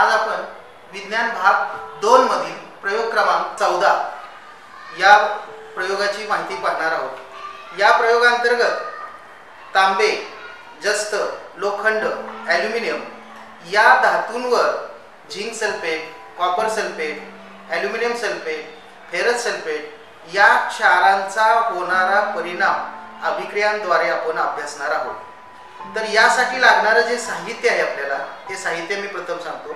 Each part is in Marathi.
आज आपण विज्ञान भाग 2 मधील प्रयोग क्रमांक 14 या प्रयोगाची माहिती पाहणार आहोत। या प्रयोगांतर्गत तांबे, जस्त, लोखंड, ॲल्युमिनियम या धातूंवर zinc sulphate, copper sulphate, aluminium sulphate, ferrous sulphate या क्षारांचा होणारा परिणाम अभिक्रियांद्वारे आपण अभ्यासणार आहोत। तर यासाठी लागणारे जे साहित्य आहे आपल्याला ते साहित्य मी प्रथम सांगतो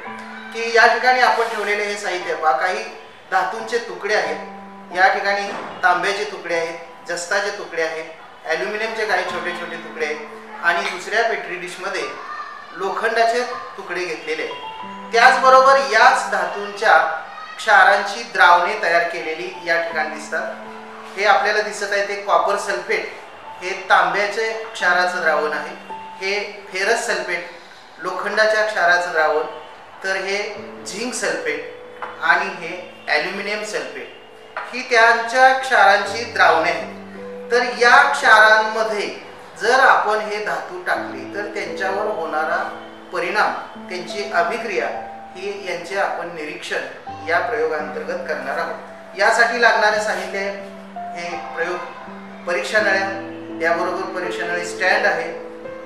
की या ठिकाणी आपण ठेवलेले हे साहित्य काही धातूंचे तुकडे आहेत। या ठिकाणी तांब्याचे तुकडे आहेत, जस्ताचे तुकडे आहेत, ॲल्युमिनियमचे काही छोटे छोटे तुकडे आहेत आणि दुसऱ्या पेट्री डिशमध्ये लोखंडाचे तुकडे घेतलेले आहेत। त्याचबरोबर याच धातूंच्या क्षारांची द्रावणे तयार केलेली या ठिकाणी दिसतात। हे आपल्याला दिसत आहे ते कॉपर सल्फेट हे तांब्याचे क्षाराचं द्रावण आहे, हे फेरस सल्फेट लोखंडाच्या क्षाराचं द्रावण, तर हे झिंक सल्फेट आणि हे ॲल्युमिनियम सल्फेट ही त्यांच्या क्षारांची द्रावणे आहेत। तर या क्षारांमध्ये जर आपण हे धातू टाकले तर त्यांच्यावर होणारा परिणाम, त्यांची अभिक्रिया ही यांचे आपण निरीक्षण या प्रयोगांतर्गत करणार आहोत। यासाठी लागणारे साहित्य हे प्रयोग परीक्षा नळ्या, त्याबरोबर परीक्षा नळी स्टँड आहे,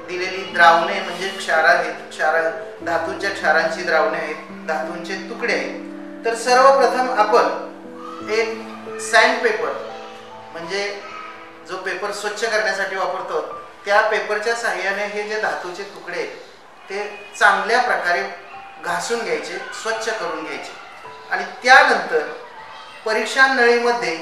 दिलेली द्रावणे म्हणजे क्षार आहेत, धातूंच्या क्षारांची द्रावणे आहेत, धातूंचे तुकडे आहेत। तर सर्वप्रथम आपण एक सँड पेपर म्हणजे जो पेपर स्वच्छ करण्यासाठी वापरतो त्या पेपरच्या सहाय्याने हे जे धातूचे तुकडे आहेत ते चांगल्या प्रकारे घासून घ्यायचे, स्वच्छ करून घ्यायचे आणि त्यानंतर परीक्षा नळीमध्ये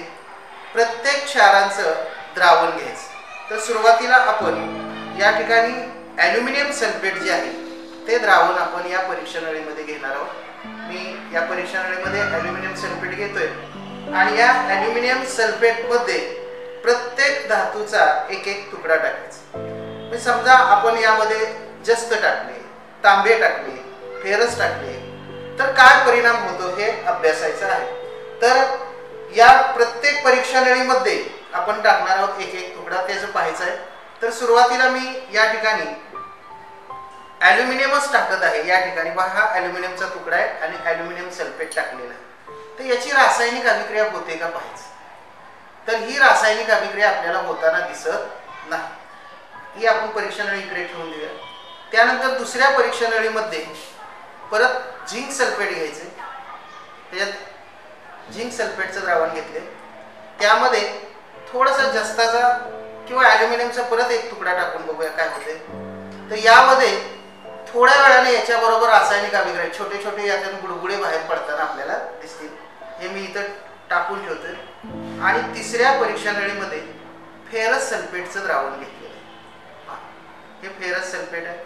प्रत्येक क्षारांचं द्रावण घ्यायचं। तर सुरुवातीला आपण या ठिकाणी ॲल्युमिनियम सल्फेट जे आहे ते द्रावण आपण या परीक्षा नळीमध्ये घेणार आहोत। मी या परीक्षा नळीमध्ये ॲल्युमिनियम सल्फेट घेतोय आणि या ॲल्युमिनियम सल्फेटमध्ये प्रत्येक धातूचा एक एक तुकडा टाकायचा। म्हणजे समजा आपण यामध्ये जस्त टाकले, तांबे टाकले, फेरस टाकले तर काय परिणाम होतो हे अभ्यासायचं आहे। तर या प्रत्येक परीक्षा नळीमध्ये आपण टाकणार आहोत एक एक तुकडा, त्याचं पाहायचं आहे। तर सुरुवातीला मी या ठिकाणी ॲल्युमिनियमच टाकत आहे। या ठिकाणी पहा हा ॲल्युमिनियमचा तुकडा आहे आणि ॲल्युमिनियम सल्फेट टाकलेला आहे। तर याची रासायनिक अभिक्रिया होते का पाहायचं। तर ही रासायनिक अभिक्रिया आपल्याला होताना दिसत नाही। ही आपण परीक्षा नळी इकडे ठेवून देऊया। त्यानंतर दुसऱ्या परीक्षा नळीमध्ये परत झिंक सल्फेट घ्यायचे, त्याच्यात झिंक सल्फेटचं द्रावण घेतले, त्यामध्ये थोडासा जस्ताचा किंवा ॲल्युमिनियमचा परत एक तुकडा टाकून बघूया काय होते। तर यामध्ये थोड्या वेळाने याच्याबरोबर रासायनिक अभिक्रिया छोटे छोटे यातून बुडबुडे बाहेर पडताना आपल्याला दिसतील। हे मी इथं टाकून ठेवतोय आणि तिसऱ्या परीक्षा नळीमध्ये फेरस सल्फेटचं द्रावण घेतलेलं आहे। हे फेरस सल्फेट आहे,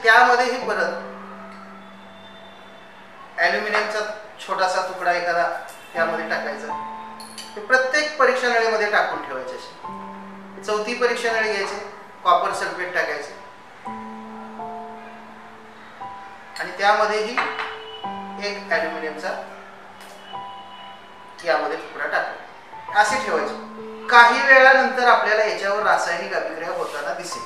त्यामध्ये हे परत ॲल्युमिनियमचा छोटासा तुकडा एखादा त्यामध्ये टाकायचा। हे प्रत्येक परीक्षा नळीमध्ये टाकून ठेवायचे। चौथी परीक्षा नळी घ्यायची, कॉपर सल्फेट टाकायचे आणि त्यामध्येही एक ॲल्युमिनियमचा यामध्ये तुकडा टाकायचा, असे ठेवायचे। काही वेळानंतर आपल्याला याच्यावर रासायनिक अभिक्रिया होताना दिसेल।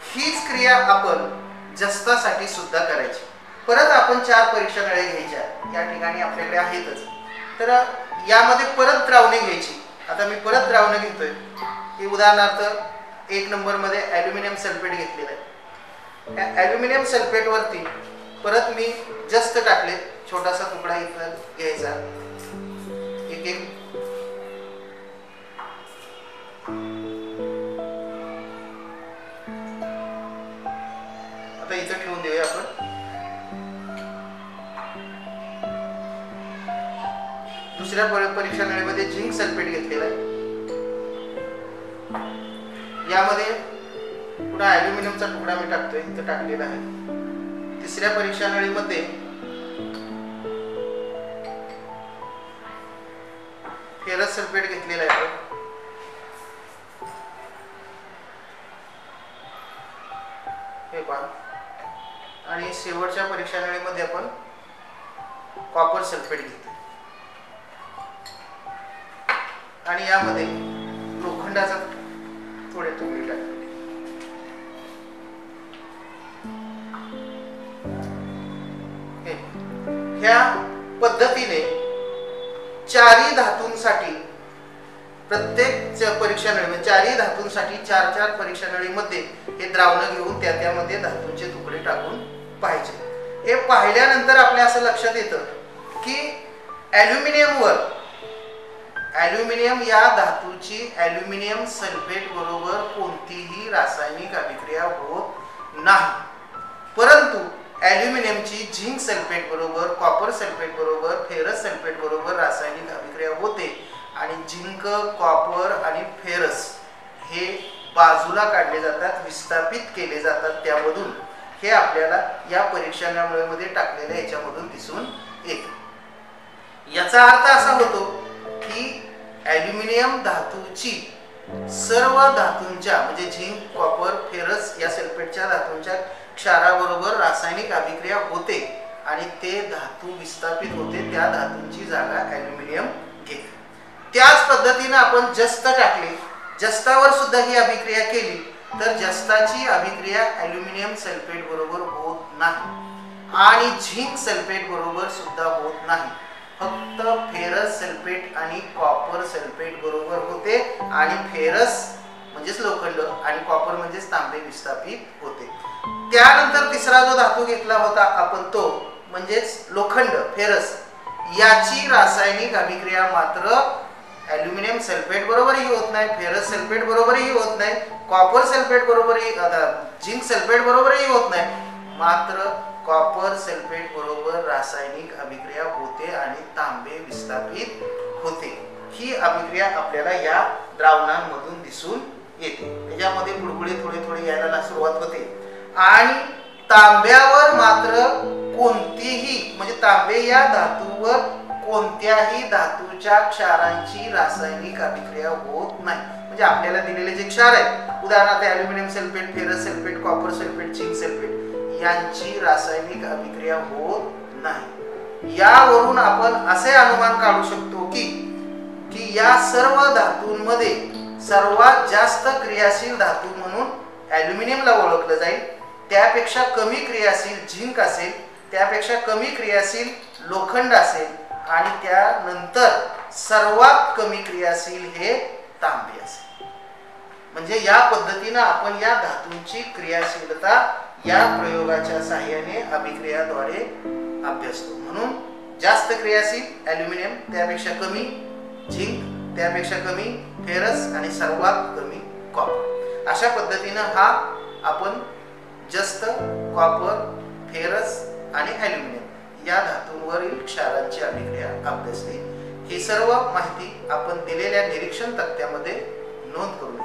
हीच क्रिया आपण जस्तासाठी सुद्धा करायची। परत आपण 4 परीक्षा नळ्या घ्यायच्या, या ठिकाणी आपल्याकडे आहेतच। तर यामध्ये परत द्रावणे घ्यायची। आता मी परत द्रावणे घेतोय, हे उदाहरणार्थ 1 नंबरमध्ये ॲल्युमिनियम सल्फेट घेतलेलं आहे। या ॲल्युमिनियम सल्फेटवरती परत मी जस्त टाकले, छोटासा तुकडा इथं घ्यायचा, एक एक आता इथं ठेवून देऊया आपण। दुसऱ्या परीक्षा नळीमध्ये झिंक सल्फेट घेतलेला आहे, यामध्ये पुन्हा ॲल्युमिनियमचा तुकडा मी टाकतोय, इथं टाकलेला आहे। तिसऱ्या परीक्षा नळीमध्ये फेरस सल्फेट घेतलेला आहे, हे पहा, आणि शेवटच्या परीक्षा नळीमध्ये आपण कॉपर सल्फेट घेतोय आणि यामध्ये लोखंडाचा थोडे तुकडे टाकले। हे ह्या पद्धतीने चारही धातूंसाठी प्रत्येक परीक्षा नळी चारही धातूंसाठी 4-4 परीक्षा नळीमध्ये हे द्रावण घेऊन त्यामध्ये धातूंचे तुकडे टाकून पाहिजे. हे पाहिल्यानंतर आपल्या असं लक्षात येतं की ॲल्युमिनियम या धातूची ॲल्युमिनियम सल्फेट बरोबर कोणतीही रासायनिक अभिक्रिया होत नाही, परंतु ॲल्युमिनियमची झिंक सल्फेट बरोबर, कॉपर सल्फेट बरोबर, फेरस सल्फेट बरोबर रासायनिक अभिक्रिया होते आणि झिंक, कॉपर आणि फेरस हे बाजूला काढले जातात, विस्थापित केले जातात त्यामधून. हे आपल्याला या परीक्षा नळीमध्ये टाकलेल्या याच्यामधून दिसून येते. याचा अर्थ असा होतो की ॲल्युमिनियम धातूची सर्व धातूंच्या म्हणजे झिंक, कॉपर, फेरस या सल्फेटच्या धातूंच्या क्षाराबरोबर रासायनिक अभिक्रिया होते आणि ते धातू विस्थापित होते, त्या धातूंची जागा ॲल्युमिनियम घेते. त्याच पद्धतीने आपण जस्त टाकले, जस्तावर सुद्धा ही अभिक्रिया केली तर जस्ताची अभिक्रिया ॲल्युमिनियम सल्फेट बरोबर होत नाही आणि झिंक सल्फेट बरोबर सुद्धा होत नाही, फक्त फेरस सल्फेट आणि कॉपर सल्फेट बरोबर होते आणि फेरस म्हणजेच लोखंड आणि कॉपर म्हणजेच तांबे विस्थापित होते. त्यानंतर तिसरा जो धातू घेतला होता आपण तो म्हणजेच लोखंड, फेरस, याची रासायनिक अभिक्रिया मात्र ॲल्युमिनियम सल्फेट बरोबरही होत नाही, फेरस सल्फेट बरोबरही होत नाही, कॉपर सल्फेट बरोबरही, झिंक सल्फेट बरोबरही होत नाही, मात्र कॉपर सल्फेट बरोबर रासायनिक अभिक्रिया होते आणि तांबे विस्थापित होते. ही अभिक्रिया आपल्याला या द्रावणांमधून दिसून येते. त्याच्यामध्ये बुडबुडे थोडे यायला सुरुवात होते आणि तांब्यावर मात्र कोणतीही म्हणजे तांबे या धातूवर कोणत्याही धातूच्या क्षारांची रासायनिक अभिक्रिया होत नाही. म्हणजे आपल्याला दिलेले जे क्षार आहेत उदाहरणार्थ aluminium sulphate, ferrous sulphate, copper sulphate, zinc sulphate यांची रासायनिक अभिक्रिया होत नाही. यावरून आपण असे अनुमान काढू शकतो की या सर्व धातूंमध्ये सर्वात जास्त क्रियाशील धातू म्हणून ॲल्युमिनियमला ओळखलं जाईल, त्यापेक्षा कमी क्रियाशील झिंक असेल, त्यापेक्षा कमी क्रियाशील लोखंड असेल आणि त्यानंतर सर्वात कमी क्रियाशील हे तांबे असेल. म्हणजे या पद्धतीने आपण या धातूंची क्रियाशीलता या प्रयोगाच्या सहाय्याने अभिक्रियाद्वारे अभ्यासतो. म्हणून जास्त क्रियाशील ॲल्युमिनियम, त्यापेक्षा कमी झिंक, त्यापेक्षा कमी फेरस आणि सर्वात कमी कॉपर. अशा पद्धतीने हा आपण जस्त, कॉपर, फेरस आणि ॲल्युमिनियम या धातूंवरील क्षारांची अभिक्रिया अभ्यासली. ही सर्व माहिती आपण दिलेल्या निरीक्षण तक्त्यामध्ये नोंद करून